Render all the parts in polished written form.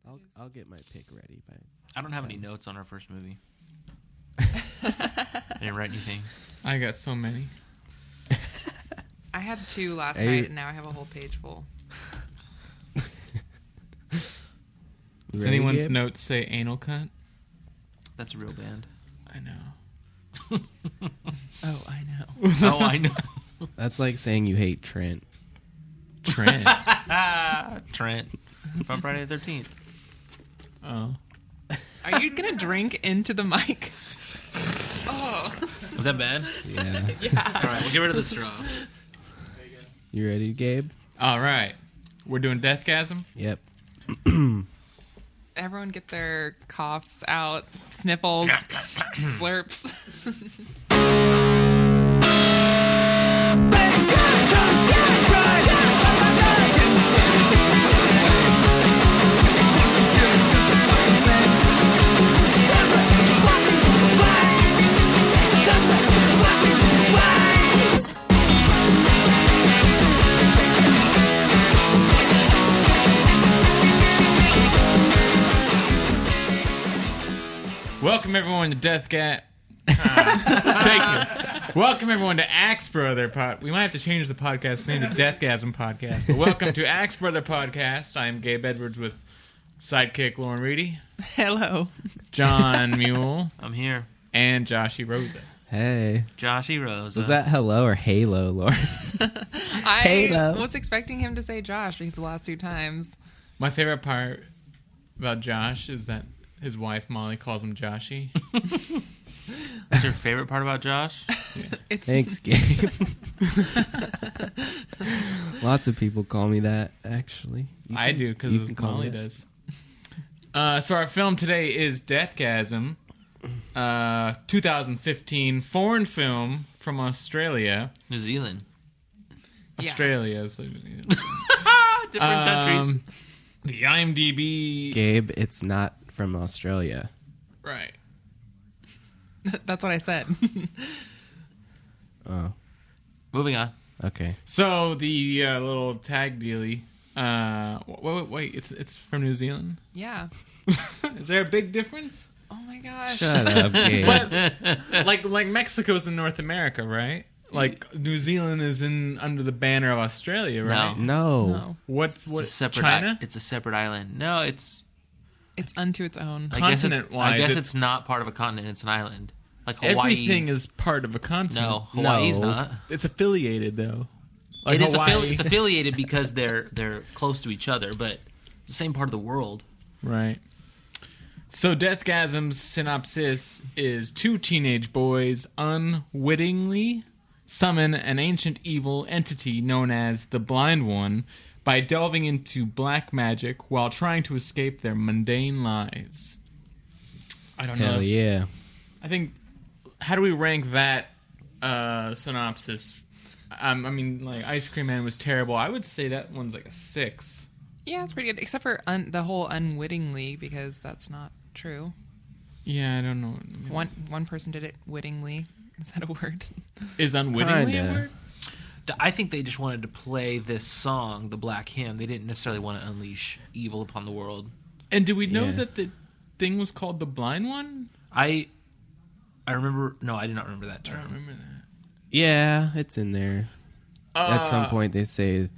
I'll get my pick ready. I don't have any notes on our first movie. I didn't write anything. I got so many. I had 2 last night, and now I have a whole page full. Does anyone's notes say anal cunt? That's a real band. I know. Oh, I know. Oh, I know. That's like saying you hate Trent. Trent. Trent. From Friday the 13th. Oh. Are you going to drink into the mic? Oh. Was that bad? Yeah. Yeah. All right, we'll get rid of the straw. You ready, Gabe? All right. We're doing Deathgasm? Yep. Everyone get their coughs out, sniffles, slurps. Welcome everyone to Thank you. Welcome everyone to Axe Brother Pod. We might have to change the podcast name to Deathgasm Podcast. But welcome to Axe Brother Podcast. I'm Gabe Edwards with sidekick Lauren Reedy, Hello. John Mule, I'm here. and Joshy Rosa. Hey. Joshy Rose. Was that hello or halo, Lauren? I Halo. was expecting him to say Josh because the last 2 times. My favorite part about Josh is that his wife Molly calls him Joshy. What's your favorite part about Josh? Yeah. Thanks, Gabe. Lots of people call me that, actually. I do because Molly does. So our film today is Deathgasm, 2015 foreign film from Australia. New Zealand. Yeah. Australia. So, Different countries. The IMDb. Gabe, it's not from Australia. Right. That's what I said. Oh, Moving on. okay. So the little tag dealy. Wait, it's from New Zealand. Yeah. Is there a big difference? Oh my gosh. Shut up, Gabe. But like Mexico's in North America, right? Like New Zealand is under the banner of Australia, right? No. No. What's It's a separate China? It's a separate island. No, it's It's unto its own. Continent-wise, I guess it's- it's not part of a continent. It's an island, like Hawaii. Everything is part of a continent. No, Hawaii's No. not. It's affiliated though. Like It is Hawaii. it's affiliated because they're close to each other, but it's the same part of the world. Right. So Deathgasm's synopsis is 2 teenage boys unwittingly summon an ancient evil entity known as the Blind One by delving into black magic while trying to escape their mundane lives. I don't know. Hell yeah. I think, how do we rank that synopsis? I mean, like, Ice Cream Man was terrible. I would say that one's like a 6. Yeah, it's pretty good. Except for the whole unwittingly, because that's not true. Yeah, I don't know. One person did it wittingly. Is that a word? Is unwittingly a Kinda. word? I think they just wanted to play this song, the Black Hymn. They didn't necessarily want to unleash evil upon the world. And do we know Yeah. that the thing was called the Blind One? I remember. No, I did not remember that I term. don't remember that. Yeah, it's in there. At some point, they say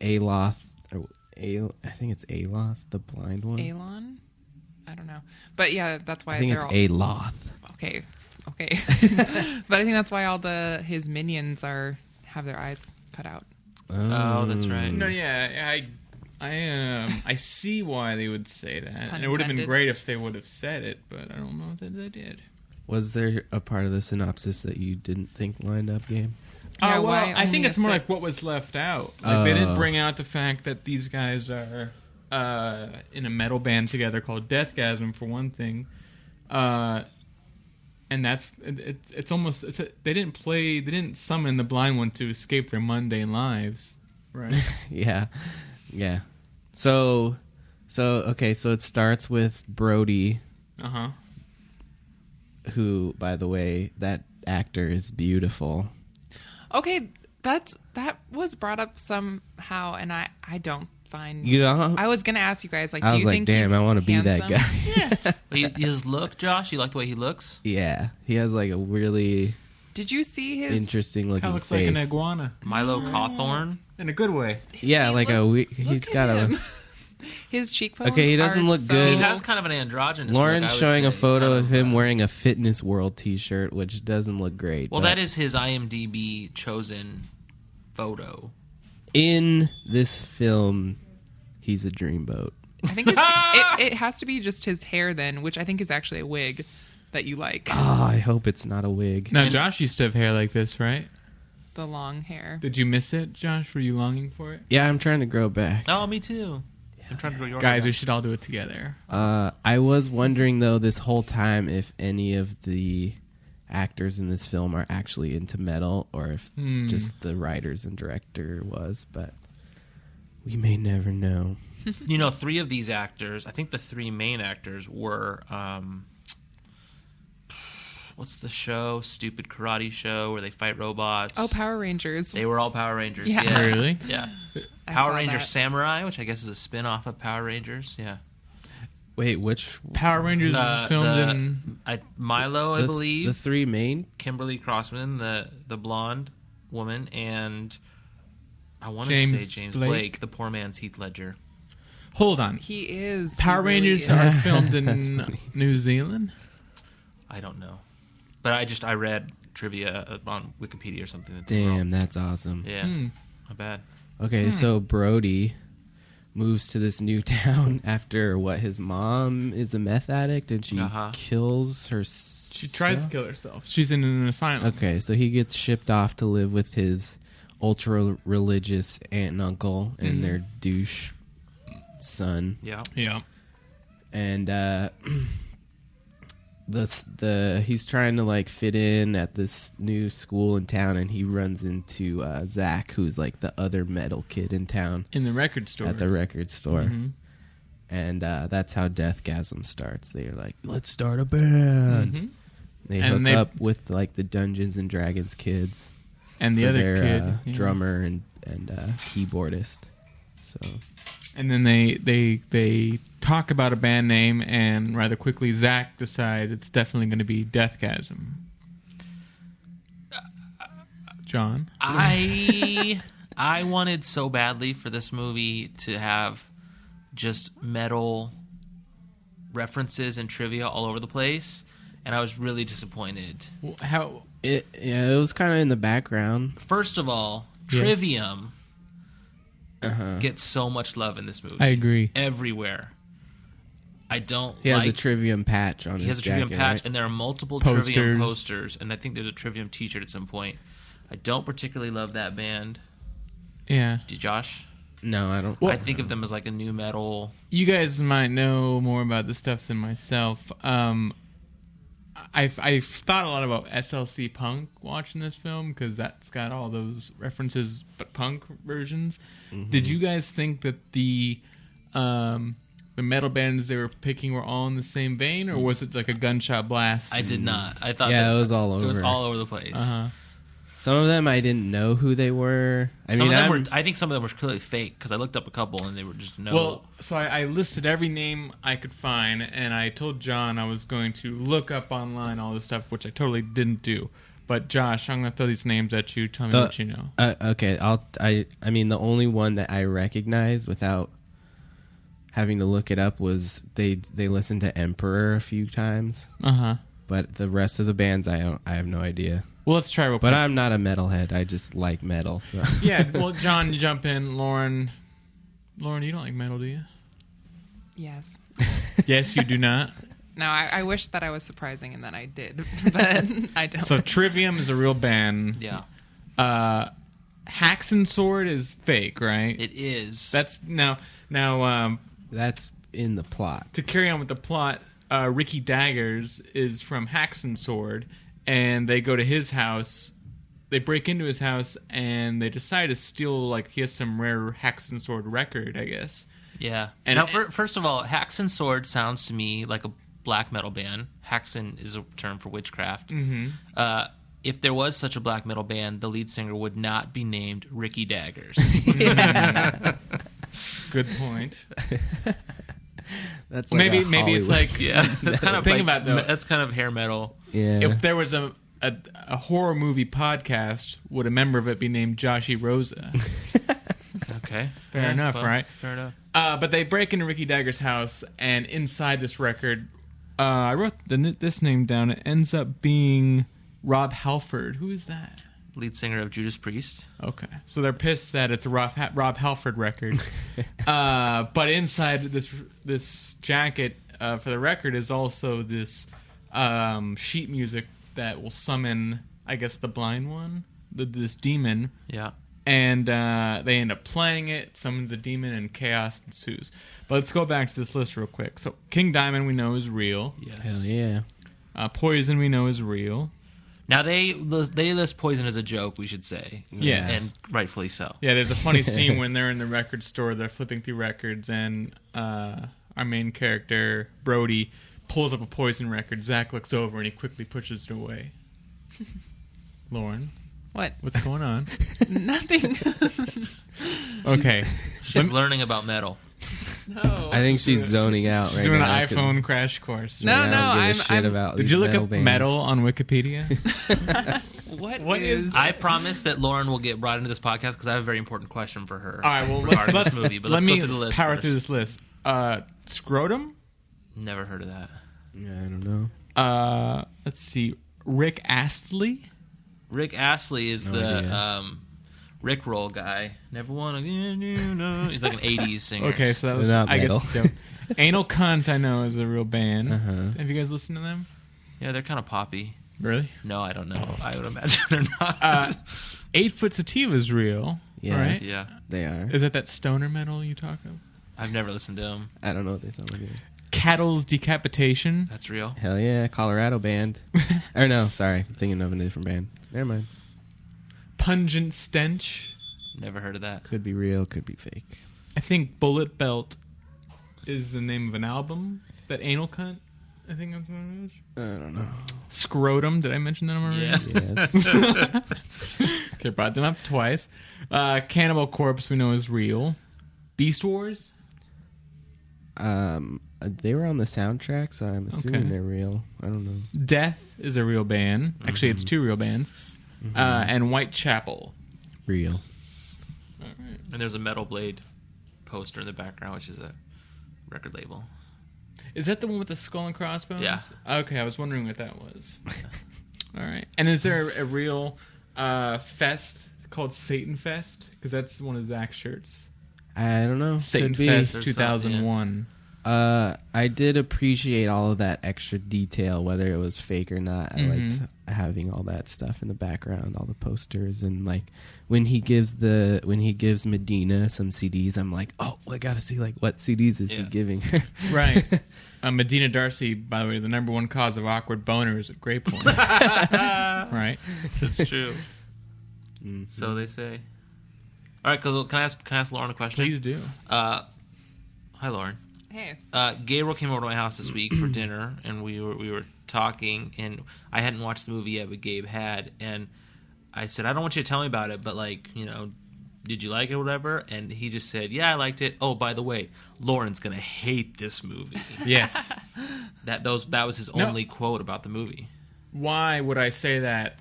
Aloth, or I think it's Aloth, the blind one. Alon? I don't know. But yeah, that's why I think they're it's all... Aloth. Okay. But I think that's why all his minions have their eyes cut out. Oh, that's right. No, yeah, I see why they would say that. And it would have been intended. great if they would have said it, but I don't know that they did. Was there a part of the synopsis that you didn't think lined up, Gabe? Yeah, Well, why I think only it's a more like 6? what was left out. Like they didn't Oh. bring out the fact that these guys are in a metal band together called Deathgasm, for one thing. And that's it's almost they didn't summon the Blind One to escape their mundane lives, right? Yeah. So okay, so it starts with Brody, Uh-huh. who, by the way, that actor is beautiful. Okay, that was brought up somehow, and I don't fine. You know, I was gonna ask you guys, like, I do was you like, think damn, he's I want to be that handsome? guy. His look, Josh. You like the way he looks? Yeah, he has like a really Did you see his? interesting Kind looking of looks face. like an iguana Milo Cawthorn. in a good way. Yeah, He like he's look got at a. him. His cheekbones. Okay, he doesn't are look so- good. He has kind of an androgynous Lauren's look, I would showing a say. photo Kind of him wearing a Fitness World T-shirt, which doesn't look great. Well, but that is his IMDb chosen photo. in this film, he's a dreamboat. I think it has to be just his hair then, which I think is actually a wig that you like. Oh, I hope it's not a wig. Now, Josh used to have hair like this, right? The long hair. Did you miss it, Josh? Were you longing for it? Yeah, I'm trying to grow back. Oh, me too. I'm trying to grow yours. Guys, back. we should all do it together. I was wondering though this whole time if any of the actors in this film are actually into metal or if just the writers and director was, but we may never know. You know, 3 of these actors, I think the 3 main actors were, what's the show? Stupid karate show where they fight robots. Oh, Power Rangers. They were all Power Rangers. Yeah. Yeah. Really? Yeah. I Power saw Ranger that. Samurai, which I guess is a spin-off of Power Rangers. Yeah. Wait, which Power Rangers was filmed in... Milo, I believe. the 3 main? Kimberly Crossman, the blonde woman, and I want to James say James Blake? Blake, the poor man's Heath Ledger. Hold on. He is. Power He really Rangers is. are filmed That's in funny. New Zealand? I don't know, but I read trivia on Wikipedia or something. That they were all- Damn, that's awesome. yeah, not bad. Okay, so Brody moves to this new town after what his mom is a meth addict and she kills her. She tries to kill herself. She's in an asylum. Okay, so he gets shipped off to live with his ultra religious aunt and uncle and their douche son. Yeah, Yeah. And he's trying to like fit in at this new school in town, and he runs into Zach, who's like the other metal kid in town In the record store. at the record store. Mhm. And that's how Deathgasm starts. They're like, let's start a band. Mhm. They And hook they- up with like the Dungeons and Dragons kids And the for other their kid. yeah. drummer and keyboardist. So And then they talk about a band name, and rather quickly Zach decides it's definitely going to be Deathgasm. John? I wanted so badly for this movie to have just metal references and trivia all over the place, and I was really disappointed. How? it was kind of in the background. First of all, Yeah. Trivium Uh-huh. gets so much love in this movie. I agree. Everywhere. I don't He has like... a Trivium patch on He his has a Trivium jacket, patch, right? and there are multiple Posters. Trivium posters, and I think there's a Trivium t-shirt at some point. I don't particularly love that band. Yeah. Do you, Josh? No, I don't. I think of them as like a new metal... You guys might know more about this stuff than myself. I've thought a lot about SLC Punk watching this film because that's got all those references, but punk versions. Mm-hmm. Did you guys think that the metal bands they were picking were all in the same vein, or was it like a gunshot blast? I did not. I thought Yeah, that it was all It was over. all over the place. Uh-huh. Some of them I didn't know who they were. I I think some of them were clearly fake because I looked up a couple and they were just no. Well, so I listed every name I could find, and I told John I was going to look up online all this stuff, which I totally didn't do. But Josh, I'm going to throw these names at you. Tell me what you know. Okay, I mean, the only one that I recognized without having to look it up was they listened to Emperor a few times, Uh-huh. but the rest of the bands I have no idea. Well, let's try real quick. But I'm not a metalhead. I just like metal. So Yeah, well, John, you jump in. Lauren, you don't like metal, do you? Yes. Yes, you do not. No, I wish that I was surprising and that I did, but I don't. So Trivium is a real band. yeah, Hacks and Sword is fake, right? it is. That's now. that's in the plot. To carry on with the plot, Ricky Daggers is from Hacks and Sword, and they go to his house. They break into his house, and they decide to steal, like, he has some rare Hacks and Sword record, I guess. Yeah. And- Now, first of all, Hacks and Sword sounds to me like a black metal band. Haxan is a term for witchcraft. Mm-hmm. If there was such a black metal band, the lead singer would not be named Ricky Daggers. Good point. That's Maybe a it's Hollywood- like Yeah, that's kind of Think like, about though. that's kind of hair metal. yeah. If there was a horror movie podcast, would a member of it be named Joshy Rosa? Okay, Fair enough, well, right? Fair enough. But they break into Ricky Dagger's house, and inside this record, I wrote this name down. It ends up being Rob Halford. Who is that? Lead singer of Judas Priest. Okay, so they're pissed that it's a Rob Halford record. But inside this jacket for the record is also this sheet music that will summon, I guess, the blind one, this demon. Yeah. And they end up playing it, summons a demon, and chaos ensues. But let's go back to this list real quick. So King Diamond we know is real. Yeah. Hell yeah. Poison we know is real. Now they list Poison as a joke, we should say. Yes. And rightfully so. Yeah, there's a funny scene when they're in the record store, they're flipping through records, and our main character, Brody, pulls up a Poison record. Zach looks over and he quickly pushes it away. Lauren, What? what's going on? Nothing. Okay. She's learning about metal. No. I think she's zoning out She's right doing now. an 'cause iPhone crash course. No, I don't give a I'm- shit I'm- about Did these you look metal up bands. metal on Wikipedia? What is? I promise that Lauren will get brought into this podcast because I have a very important question for her. All right, well, regarding let's this movie. But let let's me go through the list power first. through this list. Scrotum? Never heard of that. Yeah, I don't know. Let's see. Rick Astley? Rick Astley is No the idea. Rick Roll guy. Never wanna get you know. He's like an '80s singer. Okay, so that So was not I metal. guess the joke. Anal Cunt I know is a real band. Uh-huh. Have you guys listened to them? Yeah, they're kind of poppy. Really? No, I don't know. I would imagine they're not. 8 Foot Sativa is real. Yes. Right? Yeah, They are. Is that stoner metal you talk of? I've never listened to them. I don't know what they sound like. Either. Cattle's Decapitation. That's real. Hell yeah, Colorado band. Or no, sorry, I'm thinking of a different band. Never mind. Pungent Stench. Never heard of that. Could be real, could be fake. I think Bullet Belt is the name of an album. That Anal Cunt, I think that's what it is. I don't know. Scrotum. Did I mention that already? Yeah. Yes. Okay, brought them up twice. Cannibal Corpse we know is real. Beast Wars. They were on the soundtrack, so I'm assuming Okay. they're real. I don't know. Death is a real band. Actually, it's 2 real bands. And Whitechapel. Real. And there's a Metal Blade poster in the background, which is a record label. Is that the one with the skull and crossbones? Yeah. Okay, I was wondering what that was. All right. And is there a real fest called Satan Fest? Because that's one of Zach's shirts. I don't know. Satan Could be. Fest There's 2001. I did appreciate all of that extra detail, whether it was fake or not. I liked having all that stuff in the background, all the posters, and like when he gives Medina some CDs, I'm like, oh, I gotta see like what CDs is he Yeah. giving her? Right. Medina Darcy, by the way, the number one cause of awkward boners at Great Point. Right? That's true. So they say. All right, can I ask Lauren a question? Please do. Hi, Lauren. Hey. Gabriel came over to my house this week for dinner, and we were talking, and I hadn't watched the movie yet, but Gabe had, and I said, I don't want you to tell me about it, but like, you know, did you like it or whatever? And he just said, yeah, I liked it. Oh, by the way, Lauren's gonna hate this movie. Yes. That was his No. only quote about the movie. Why would I say that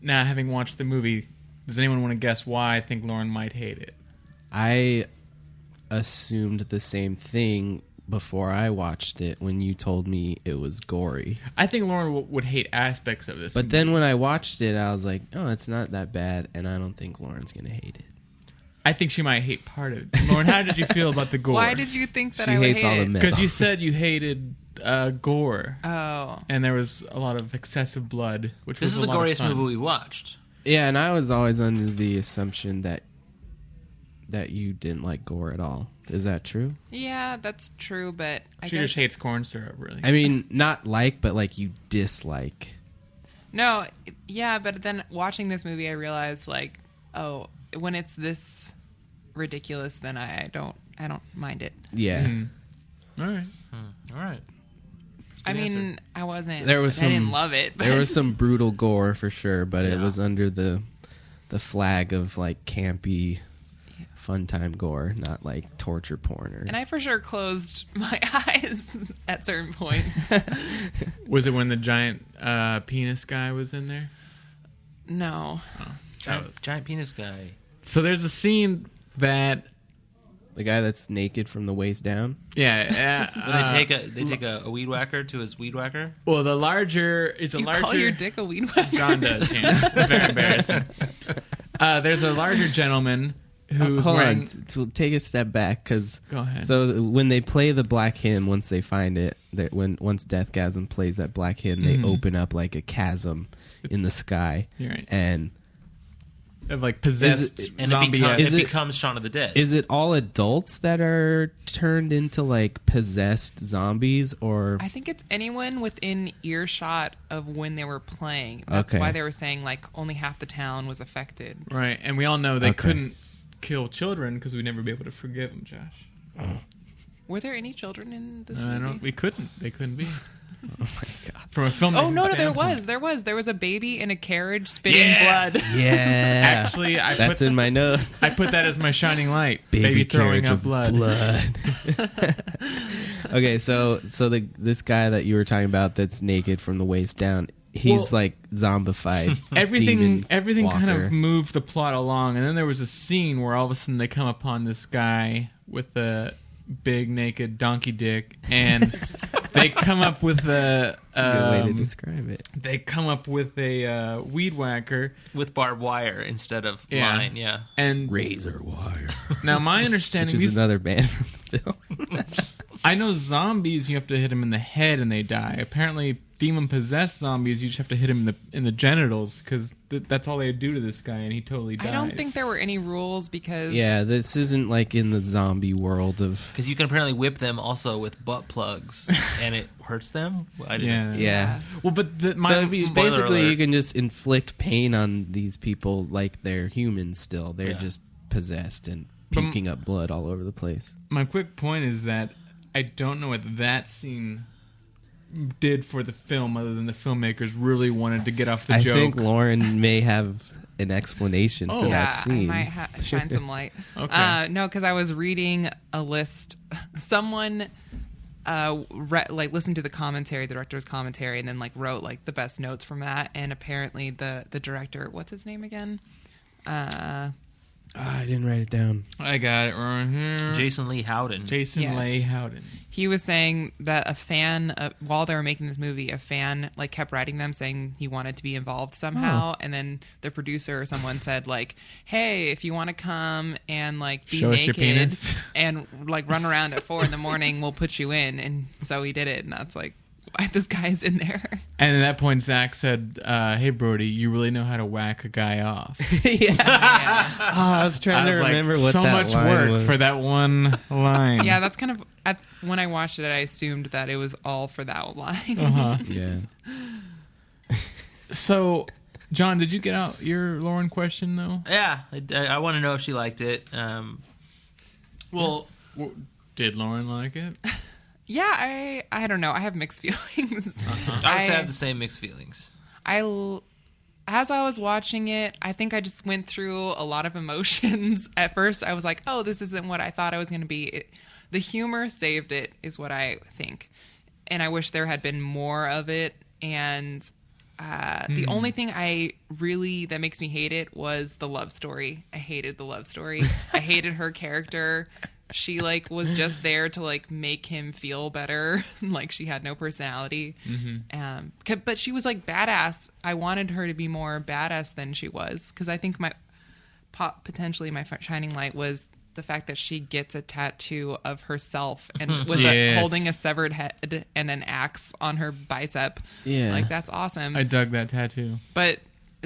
now having watched the movie? Does anyone want to guess why I think Lauren might hate it? I assumed the same thing before I watched it when you told me it was gory. I think Lauren would hate aspects of this. But then when I watched it, I was like, oh, it's not that bad, and I don't think Lauren's gonna hate it. I think she might hate part of it. Lauren, how did you feel about the gore? Why did you think that She I would hates hate all the it? metal. Because you said you hated gore, Oh. and there was a lot of excessive blood, which This was is a the lot of goriest fun. movie we watched. Yeah, and I was always under the assumption that you didn't like gore at all. Is that true? Yeah, that's true, but I She guess just hates corn syrup, really. I mean, not like, but like you dislike. no. Yeah, but then watching this movie, I realized like, oh, when it's this ridiculous, then I don't mind it. Yeah. All right. All right. I Good mean, answer. I wasn't. There was I didn't some- love it. But There was some brutal gore for sure, but it Yeah. was under the flag of like campy fun time gore, not like torture porn. Or... And I for sure closed my eyes at certain points. Was it when the giant penis guy was in there? No. Oh, Giant penis guy. So there's a scene that The guy that's naked from the waist down. Yeah. They take a weed whacker to his weed whacker. Well, the larger is a You larger. call your dick a weed whacker? John does. Yeah. Very embarrassing. There's a larger gentleman who's Hold wearing. on, take a step back, because Go ahead. so when they play the black hymn, once they find it, once Deathgasm plays that black hymn, they open up like a chasm in the sky, You're right. and Of like possessed And zombie. it becomes Shaun of the Dead. is it all adults that are turned into like possessed zombies, or I think it's anyone within earshot of when they were playing. That's Okay. why they were saying like only half the town was affected. Right, and we all know they Okay. couldn't kill children because we'd never be able to forgive them, Josh. Were there any children in this movie? We couldn't. They couldn't be. oh my god, From a film. Oh no, there was a baby in a carriage spitting blood. yeah, Actually, that's in my notes. I put that as my shining light. Baby throwing carriage up of blood. Okay, so this guy that you were talking about that's naked from the waist down, he's Well, like zombified. Everything demon kind walker. of moved the plot along, and then there was a scene where all of a sudden they come upon this guy with a big naked donkey dick, and they come up with a Good way to describe it. they come up with a weed whacker, with barbed wire instead of line. Yeah. and Razor wire, now my understanding which is these another band from the film. I know zombies, you have to hit them in the head and they die. Apparently, demon-possessed zombies, you just have to hit them in the genitals, because that's all they do to this guy, and he totally dies. I don't think there were any rules because Yeah, this isn't like in the zombie world of. Because you can apparently whip them also with butt plugs, and it hurts them. I didn't- Yeah. Well, but So Spoiler basically, alert. you can just inflict pain on these people like they're humans still. They're Yeah. just possessed and But- puking up blood all over the place. my quick point is that I don't know what that scene did for the film, other than the filmmakers really wanted to get off the I joke. think Lauren may have an explanation for Oh. that I scene. might shine some light. Okay. No, because I was reading a list. Someone listened to the commentary, the director's commentary, and then like wrote like the best notes from that. And apparently the director, what's his name again? I didn't write it down. I got it right here. Jason Lee Howden. Jason Yes. Leigh Howden. He was saying that a fan, while they were making this movie, a fan like kept writing them saying he wanted to be involved somehow, and then the producer or someone said like, "Hey, if you want to come and like be Show us your naked penis." and like run around at 4 a.m, we'll put you in." And so he did it, and that's like why this guy's in there. And at that point, Zach said, "Hey, Brody, you really know how to whack a guy off." Yeah. Yeah, I was trying I to was remember like, what so that much line work was. for that one line. yeah, that's kind of when I watched it, I assumed that it was all for that line. Uh-huh. Yeah. So, John, did you get out your Lauren question though? Yeah, I want to know if she liked it. Well, did Lauren like it? Yeah, I don't know. I have mixed feelings. I would say I have the same mixed feelings. As I was watching it, I think I just went through a lot of emotions. At first, I was like, "Oh, this isn't what I thought it was going to be." The humor saved it, is what I think, and I wish there had been more of it. And the only thing that makes me hate it was the love story. I hated the love story. I hated her character. She like was just there to like make him feel better. Like she had no personality. But she was like badass. I wanted her to be more badass than she was, because I think potentially my shining light was the fact that she gets a tattoo of herself and with Yes. holding a severed head and an axe on her bicep. Yeah. Like that's awesome. I dug that tattoo. But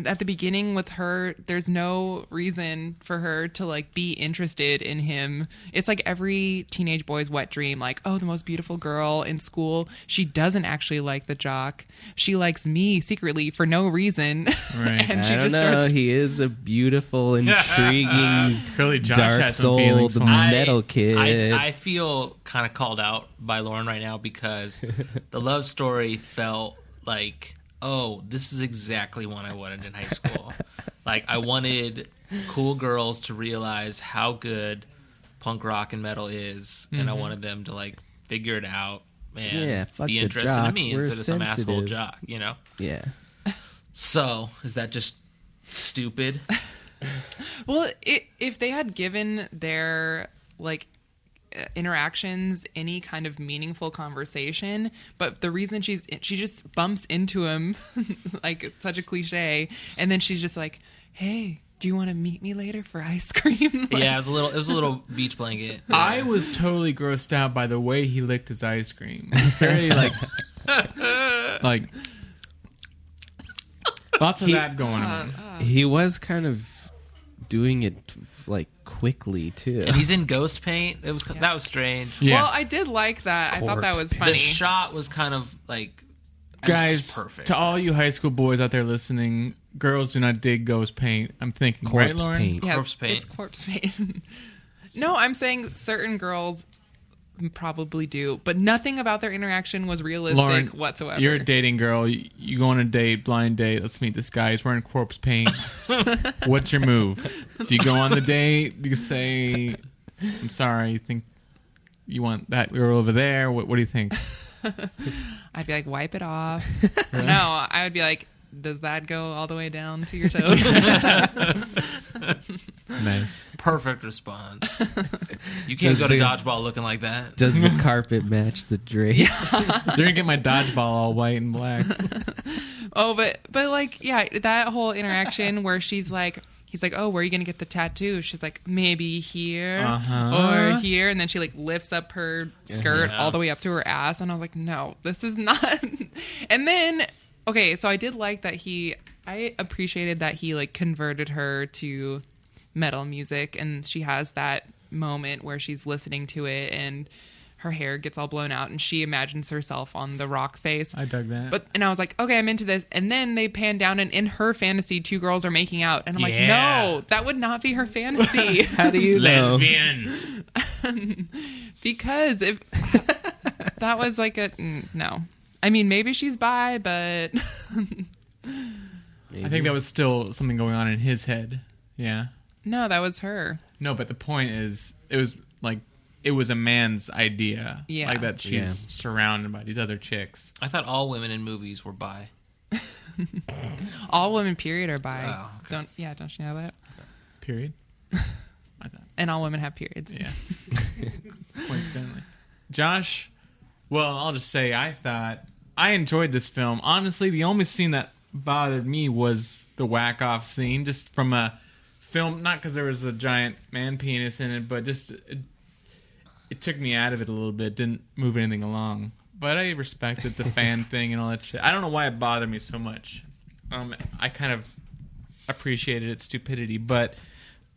at the beginning with her, there's no reason for her to like be interested in him. It's like every teenage boy's wet dream, like, oh, the most beautiful girl in school. She doesn't actually like the jock. She likes me secretly for no reason. Right. And she I don't just know. starts. He is a beautiful, intriguing, Clearly, Josh had some feelings dark-souled for him. metal kid. I feel kind of called out by Lauren right now because the love story felt like, oh, this is exactly what I wanted in high school. Like I wanted cool girls to realize how good punk rock and metal is, and I wanted them to like figure it out and fuck be the interested jocks. in me We're instead of some asshole sensitive. jock, you know? Yeah. So, is that just stupid? Well, if they had given their like interactions any kind of meaningful conversation, but the reason she just bumps into him like it's such a cliche, and then she's just like, "Hey, do you want to meet me later for ice cream?" Like, Yeah, it was a little beach blanket. I was totally grossed out by the way he licked his ice cream. It was very like lots of that going on. He was kind of doing it like quickly too. And he's in ghost paint. That was strange. Yeah. Well, I did like that. I thought that was Corpse funny. The shot was kind of like Guys, perfect. to all you high school boys out there listening, girls do not dig ghost paint. I'm thinking, right, Corpse Lauren? paint. Yeah, Corpse paint. It's corpse paint. No, I'm saying certain girls probably do, but nothing about their interaction was realistic Lauren, whatsoever. you're a dating girl. You go on a date, blind date. Let's meet this guy. He's wearing corpse paint. What's your move? Do you go on the date? Do you say, "I'm sorry, you think you want that girl over there"? What do you think? I'd be like, wipe it off. No, I would be like, does that go all the way down to your toes? Nice. Perfect response. You can't Does go to the- dodgeball looking like that. Does the carpet match the drapes? You're gonna get my dodgeball all white and black. Oh, but like, yeah, that whole interaction where he's like, "Oh, where are you gonna get the tattoo?" She's like, "Maybe here or here," and then she like lifts up her skirt Yeah. all the way up to her ass, and I was like, "No, this is not." And then, okay, so I did like that I appreciated that he like converted her to metal music, and she has that moment where she's listening to it and her hair gets all blown out and she imagines herself on the rock face. I dug that. And I was like, okay, I'm into this. And then they pan down and in her fantasy, two girls are making out. And I'm like, Yeah. no, that would not be her fantasy. How do you know? Lesbian. Because if that was like no. I mean, maybe she's bi, but I think that was still something going on in his head. Yeah. no, that was her. No, but the point is, it was like, it was a man's idea. Yeah. Like that she's surrounded by these other chicks. I thought all women in movies were bi. All women, period, are bi. Oh, okay. Don't you know that? Period. I thought. And all women have periods. Yeah. Coincidentally. Josh, well, I'll just say I enjoyed this film. Honestly, the only scene that bothered me was the whack-off scene, just from a film, not because there was a giant man penis in it, but just it took me out of it a little bit, didn't move anything along. But I respect it's a fan thing and all that shit. I don't know why it bothered me so much. I kind of appreciated its stupidity, but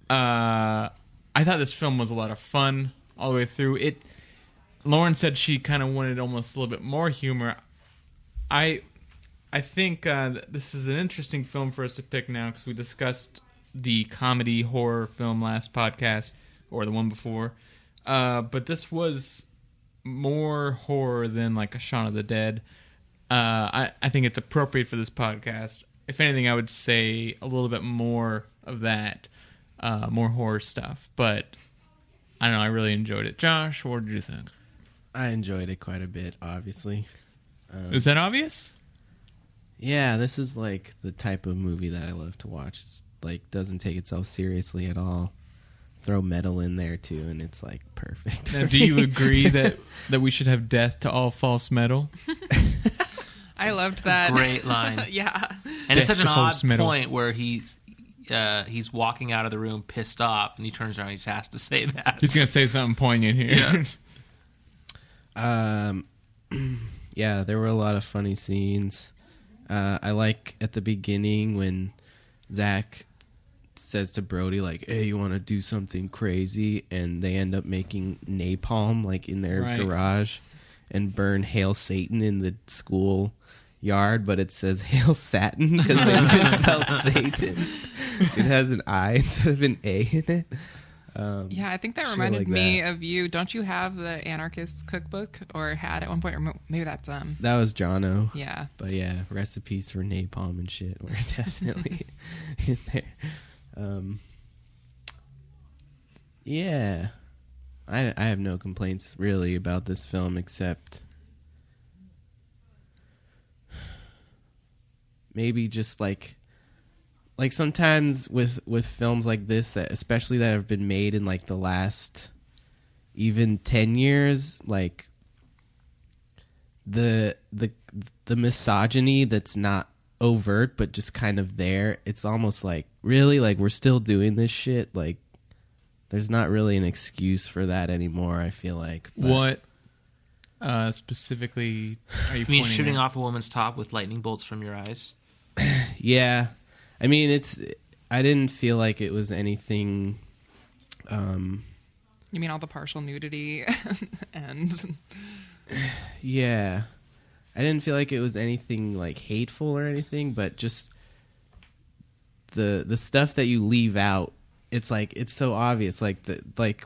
I thought this film was a lot of fun all the way through. Lauren said she kind of wanted almost a little bit more humor. I think this is an interesting film for us to pick now because we discussed the comedy horror film last podcast, or the one before. But this was more horror than like a Shaun of the Dead. I think it's appropriate for this podcast. If anything, I would say a little bit more of that, more horror stuff. But I don't know, I really enjoyed it. Josh, what did you think? I enjoyed it quite a bit, obviously. Is that obvious? Yeah, this is like the type of movie that I love to watch. It's like doesn't take itself seriously at all. Throw metal in there too, and it's like perfect. Now, do you agree that we should have death to all false metal? I loved that. Great line. Yeah. And it's such an odd Death to metal. point where he's walking out of the room pissed off, and he turns around and he has to say that. He's gonna say something poignant here. Yeah. Yeah, there were a lot of funny scenes. I like at the beginning when Zach says to Brody, like, hey, you want to do something crazy? And they end up making napalm, like, in their Right. garage and burn Hail Satan in the school yard, but it says Hail Satin because they misspelled Satan. It has an I instead of an A in it. Yeah, I think that Shit reminded like me that. of you. Don't you have the Anarchist cookbook, or had at one point? Or maybe that's That was Jono. yeah. But yeah, recipes for napalm and shit were definitely in there. Yeah. I have no complaints really about this film except maybe just like sometimes with films like this, that especially that have been made in like the last even 10 years, like the misogyny that's not overt but just kind of there, it's almost like, really, like we're still doing this shit? Like there's not really an excuse for that anymore, I feel like. But what specifically are you mean pointing shooting at? off a woman's top with lightning bolts from your eyes? Yeah. I mean, I didn't feel like it was anything. You mean all the partial nudity and Yeah. I didn't feel like it was anything like hateful or anything, but just the stuff that you leave out. It's like, it's so obvious. Like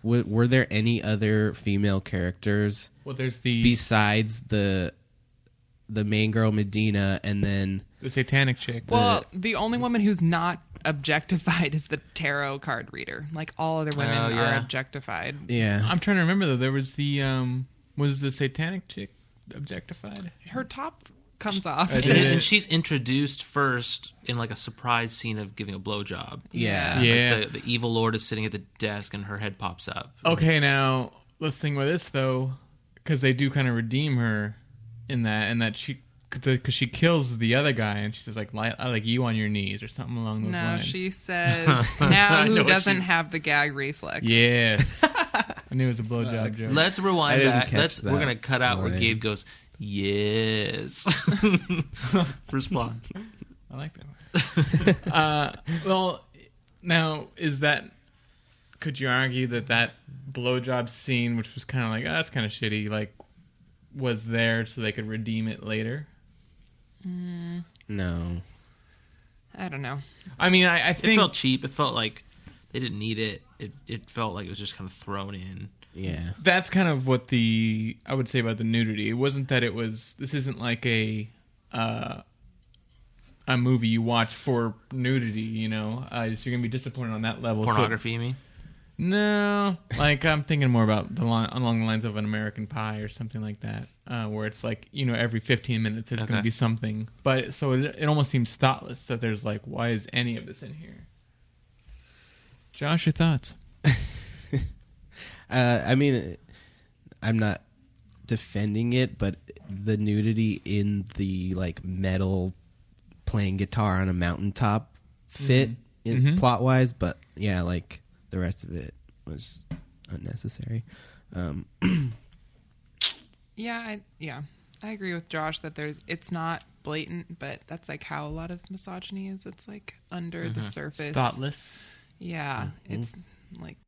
were there any other female characters? Well, there's the besides the main girl Medina, and then the satanic chick. well, the only woman who's not objectified is the tarot card reader. Like all other women are objectified. yeah. I'm trying to remember though. There was was the satanic chick objectified? Her top comes off. And she's introduced first in like a surprise scene of giving a blowjob. Yeah. Yeah. Like the evil lord is sitting at the desk and her head pops up. Okay, now let's think about this though, because they do kind of redeem her in that she, because she kills the other guy and she's like, I like you on your knees or something along those No, lines. she says, now I know who what doesn't she- have the gag reflex? Yes. I knew it was a blowjob joke. Let's I rewind didn't back. catch We're that gonna cut out where line. Gabe goes, yes. Respond. I like that one. Well, now could you argue that blowjob scene, which was kind of like, that's kind of shitty, like, was there so they could redeem it later? No. I don't know. I mean, I It think felt cheap. It felt like they didn't need it. It felt like it was just kind of thrown in. Yeah. that's kind of what I would say about the nudity. It wasn't that this isn't like a movie you watch for nudity, you know? So you're going to be disappointed on that level. Pornography, you mean? No, like I'm thinking more about along the lines of an American Pie or something like that, where it's like, you know, every 15 minutes there's going to be something. But so it almost seems thoughtless that there's like, why is any of this in here? Josh, your thoughts? I mean, I'm not defending it, but the nudity in the like metal playing guitar on a mountaintop fit in plot wise, but yeah, like the rest of it was unnecessary. Yeah, I agree with Josh that it's not blatant, but that's like how a lot of misogyny is. It's like under the surface. Thoughtless. Yeah, it's like